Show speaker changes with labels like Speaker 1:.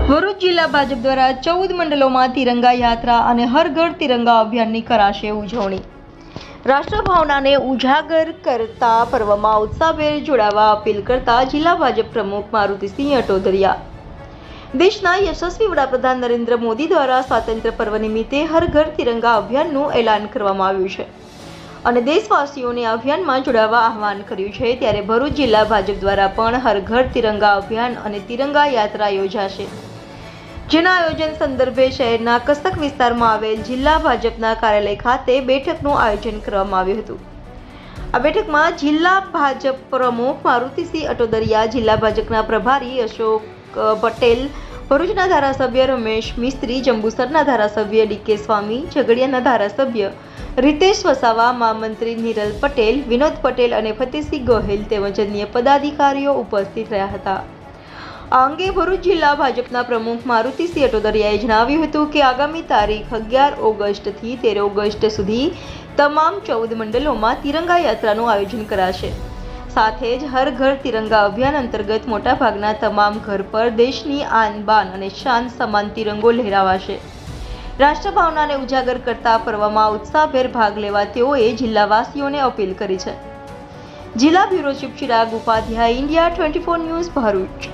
Speaker 1: ભરૂચ જિલ્લા ભાજપ દ્વારા 14 મંડળોમાં તિરંગા યાત્રા અને હર ઘર તિરંગા અભિયાનની કરાશે ઉજવણી। રાષ્ટ્રભાવનાને ઉજાગર કરતા પર્વમાં ઉત્સાહભેર જોડાવા અપીલ કરતા જિલ્લા ભાજપ પ્રમુખ મારુતિસિંહ અટોદરિયા। દેશના યશસ્વી વડાપ્રધાન નરેન્દ્ર મોદી દ્વારા સ્વાતંત્ર્ય પર્વ નિમિત્તે હર ઘર તિરંગા અભિયાનનું એલાન કરવામાં આવ્યું છે અને દેશવાસીઓને અભિયાનમાં જોડાવા આહવાન કર્યું છે। ત્યારે ભરૂચ જિલ્લા ભાજપ દ્વારા પણ હર ઘર તિરંગા અભિયાન અને તિરંગા યાત્રા યોજાશે, જેના આયોજન સંદર્ભે શહેરના કસક વિસ્તારમાં આવેલ જિલ્લા ભાજપના કાર્યાલય ખાતે બેઠકનું આયોજન કરવામાં આવ્યું હતું। આ બેઠકમાં જિલ્લા ભાજપ પ્રમુખ મારુતિસિંહ અટોદરિયા, જિલ્લા ભાજપના પ્રભારી અશોક પટેલ, ભરૂચના ધારાસભ્ય રમેશ મિસ્ત્રી, જંબુસરના ધારાસભ્ય ડીકે સ્વામી, ઝઘડિયાના ધારાસભ્ય રીતેશ વસાવા, મહામંત્રી નિરલ પટેલ, વિનોદ પટેલ અને ફતેહસિંહ ગોહિલ તેમજ અન્ય પદાધિકારીઓ ઉપસ્થિત રહ્યા હતા। આ અંગે ભરૂચ જિલ્લા ભાજપના પ્રમુખ મારુતિસિંહ અટોદરિયાએ જણાવ્યું હતું કે આગામી તારીખ 11 ઓગસ્ટથી 13 ઓગસ્ટ સુધી તમામ 14 મંડળોમાં તિરંગા યાત્રાનું આયોજન કરાશે। સાથે જ હર ઘર તિરંગા અભિયાન અંતર્ગત મોટાભાગના તમામ ઘર પર દેશની આન બાન અને શાન સમાન તિરંગો લહેરાવાશે। રાષ્ટ્રભાવનાને ઉજાગર કરતા પર્વમાં ઉત્સાહભેર ભાગ લેવા તેઓએ જિલ્લાવાસીઓને અપીલ કરી છે। જિલ્લા bureau chief Chirag Upadhyay, India 24 news, Bharuch.